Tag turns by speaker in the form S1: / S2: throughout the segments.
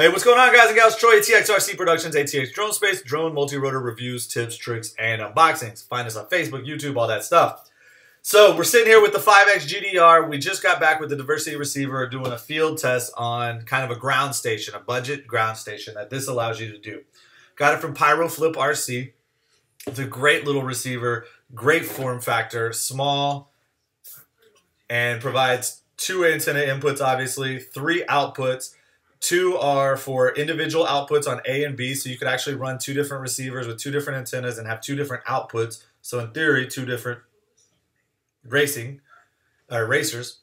S1: Hey, what's going on, guys and gals? Troy, ATXRC Productions, ATX Drone Space, drone multi-rotor reviews, tips, tricks, and unboxings. Find us on Facebook, YouTube, all that stuff. So we're sitting here with the 5X GDR. We just got back with the Diversity Receiver doing a field test on kind of a ground station, a budget ground station that this allows you to do. Got it from PyroFlip RC. It's a great little receiver, great form factor, small, and provides 2 antenna inputs, obviously, 3 outputs. 2 are for individual outputs on A and B, so you could actually run 2 different receivers with 2 different antennas and have 2 different outputs. So in theory, 2 different racers.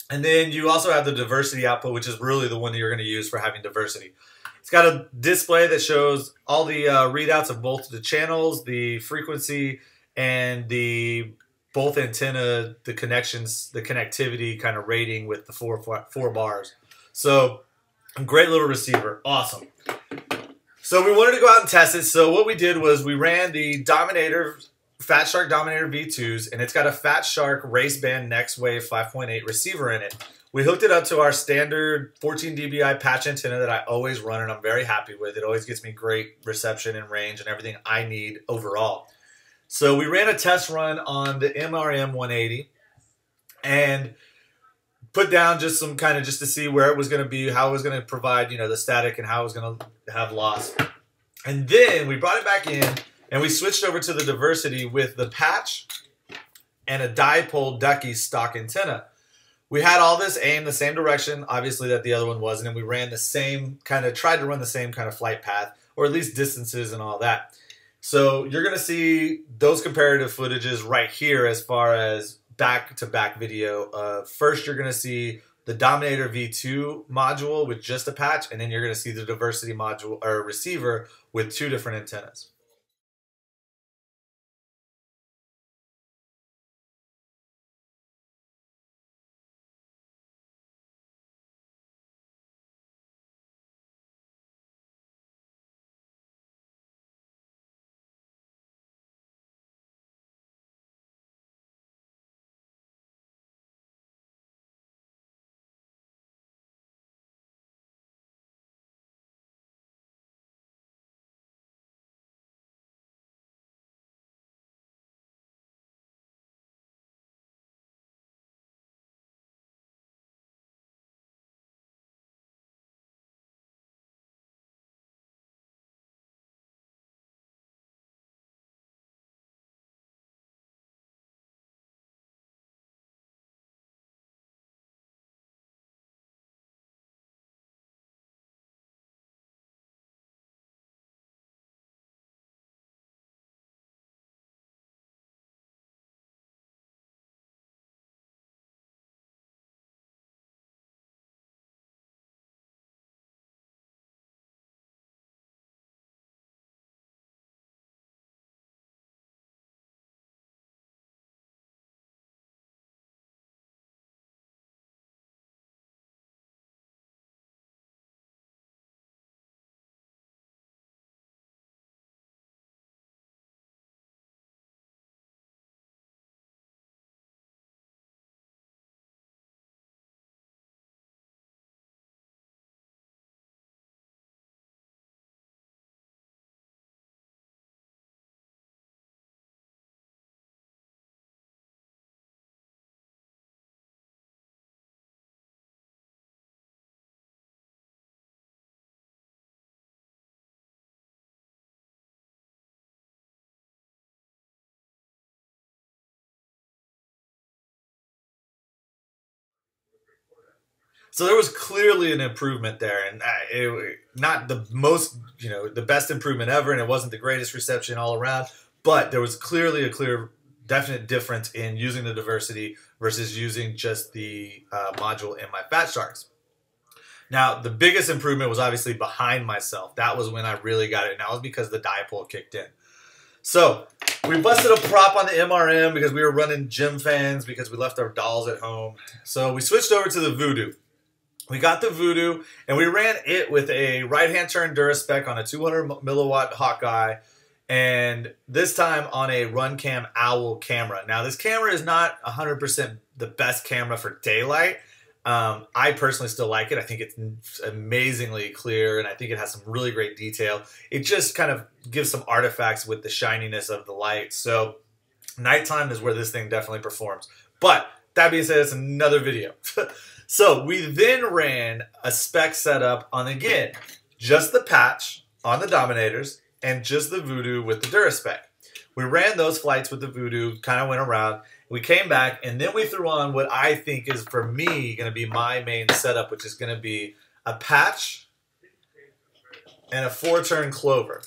S1: And then you also have the diversity output, which is really the one that you're going to use for having diversity. It's got a display that shows all the readouts of both the channels, the frequency, and the both antenna, the connections, the connectivity kind of rating with the four bars. So great little receiver. Awesome. So we wanted to go out and test it. So what we did was we ran the Dominator, Fat Shark Dominator V2s, and it's got a Fat Shark Race Band Next Wave 5.8 receiver in it. We hooked it up to our standard 14 dBi patch antenna that I always run, and I'm very happy with. It always gets me great reception and range and everything I need overall. So we ran a test run on the MRM 180 and put down just some kind of just to see where it was going to be, how it was going to provide, you know, the static and how it was going to have loss. And then we brought it back in and we switched over to the diversity with the patch and a dipole ducky stock antenna. We had all this aimed the same direction, obviously, that the other one wasn't, and we ran the same kind of, tried to run the same kind of flight path, or at least distances and all that. So you're going to see those comparative footages right here as far as back-to-back video. First, you're going to see the Dominator V2 module with just a patch, and then you're going to see the diversity module or receiver with 2 different antennas. So there was clearly an improvement there, and not the most, you know, the best improvement ever, and it wasn't the greatest reception all around, but there was clearly a clear, definite difference in using the diversity versus using just the module in my Fat Sharks. Now, the biggest improvement was obviously behind myself. That was when I really got it, and that was because the dipole kicked in. So we busted a prop on the MRM because we were running gym fans because we left our dolls at home. So we switched over to the Voodoo. We got the Voodoo, and we ran it with a right-hand turn Duraspec on a 200 milliwatt Hawkeye, and this time on a RunCam Owl camera. Now, this camera is not 100% the best camera for daylight. I personally still like it. I think it's amazingly clear, and I think it has some really great detail. It just kind of gives some artifacts with the shininess of the light. So nighttime is where this thing definitely performs. But that being said, it's another video. So we then ran a spec setup on, again, just the patch on the Dominators and just the Voodoo with the DuraSpec. We ran those flights with the Voodoo, kind of went around. We came back, and then we threw on what I think is, for me, going to be my main setup, which is going to be a patch and a 4-turn clover.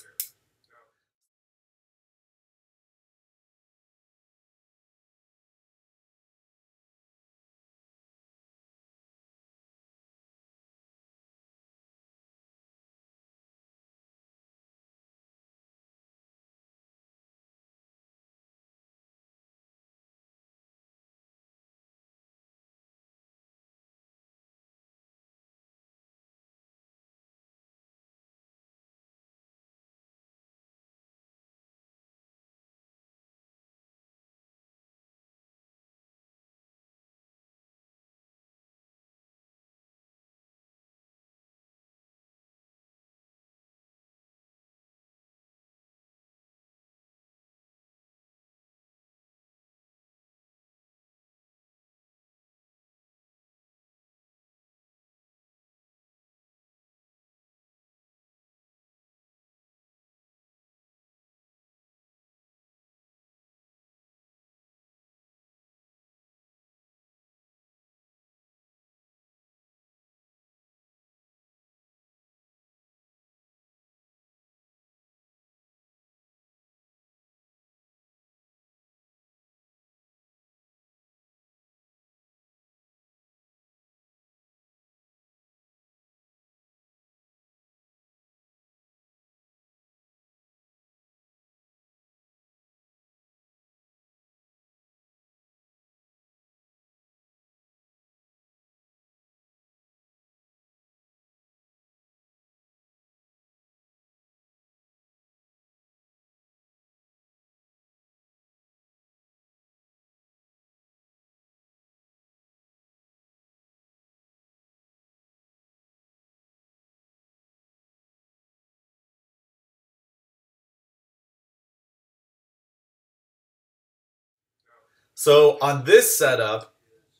S1: So on this setup,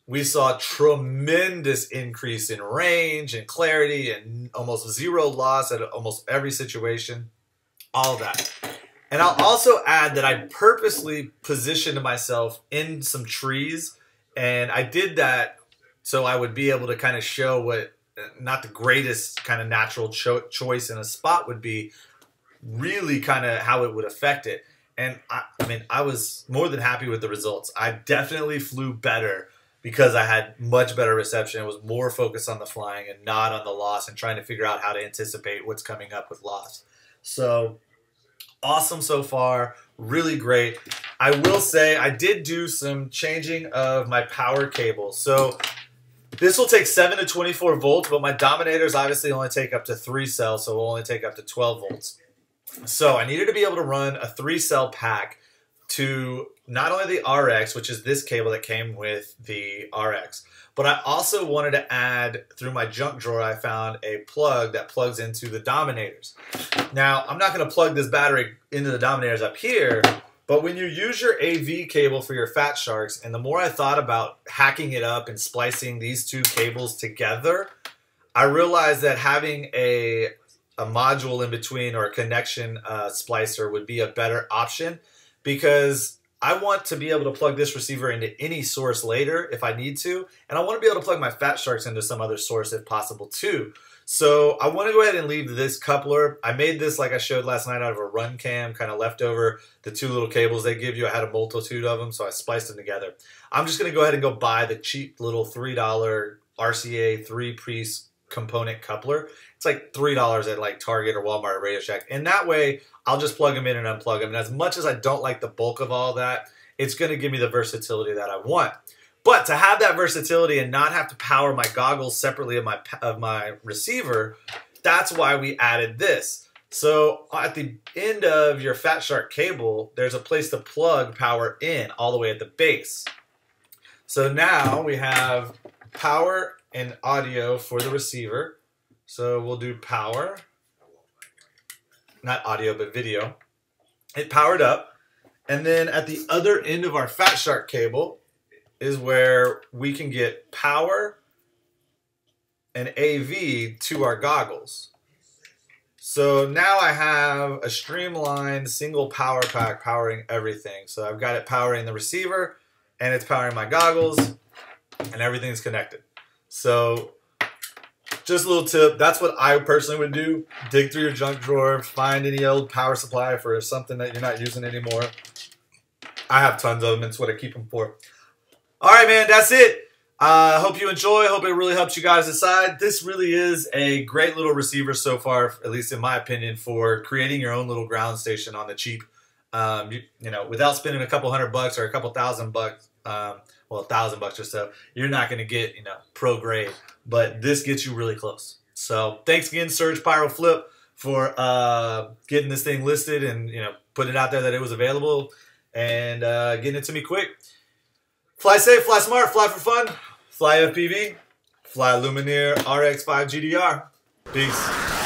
S1: we saw a tremendous increase in range and clarity and almost zero loss at almost every situation. All of that. And I'll also add that I purposely positioned myself in some trees, and I did that so I would be able to kind of show what not the greatest kind of natural choice in a spot would be, really kind of how it would affect it. And I mean, I was more than happy with the results. I definitely flew better because I had much better reception. It was more focused on the flying and not on the loss and trying to figure out how to anticipate what's coming up with loss. So awesome so far, really great. I will say I did do some changing of my power cable. So this will take 7 to 24 volts, but my Dominators obviously only take up to 3 cells, so will only take up to 12 volts. So I needed to be able to run a 3-cell pack to not only the RX, which is this cable that came with the RX, but I also wanted to add, through my junk drawer, I found a plug that plugs into the Dominators. Now, I'm not going to plug this battery into the Dominators up here, but when you use your AV cable for your Fat Sharks, and the more I thought about hacking it up and splicing these two cables together, I realized that having a module in between, or a connection splicer, would be a better option, because I want to be able to plug this receiver into any source later if I need to, and I want to be able to plug my Fat Sharks into some other source if possible too. So I want to go ahead and leave this coupler. I made this, like I showed last night, out of a run cam, kind of left over the 2 little cables they give you. I had a multitude of them, so I spliced them together. I'm just going to go ahead and go buy the cheap little $3 RCA 3-piece component coupler. It's like $3 at like Target or Walmart or Radio Shack. And that way, I'll just plug them in and unplug them. And as much as I don't like the bulk of all that, it's going to give me the versatility that I want. But to have that versatility and not have to power my goggles separately of my receiver, that's why we added this. So at the end of your Fat Shark cable, there's a place to plug power in all the way at the base. So now we have power and audio for the receiver. So we'll do power, not audio, but video. It powered up. And then at the other end of our Fat Shark cable is where we can get power and AV to our goggles. So now I have a streamlined single power pack powering everything. So I've got it powering the receiver, and it's powering my goggles, and everything's connected. So just a little tip, that's what I personally would do. Dig through your junk drawer, find any old power supply for something that you're not using anymore. I have tons of them, it's what I keep them for. All right, man, that's it. Hope you enjoy. Hope it really helps you guys decide. This really is a great little receiver so far, at least in my opinion, for creating your own little ground station on the cheap. You know, without spending a couple $100 or a couple $1,000, well, $1,000 or so, you're not going to get, you know, pro grade. But this gets you really close. So thanks again, Surge Pyro Flip, for getting this thing listed and, you know, putting it out there that it was available and getting it to me quick. Fly safe, fly smart, fly for fun, fly FPV, fly Lumenier RX5GDR. Peace.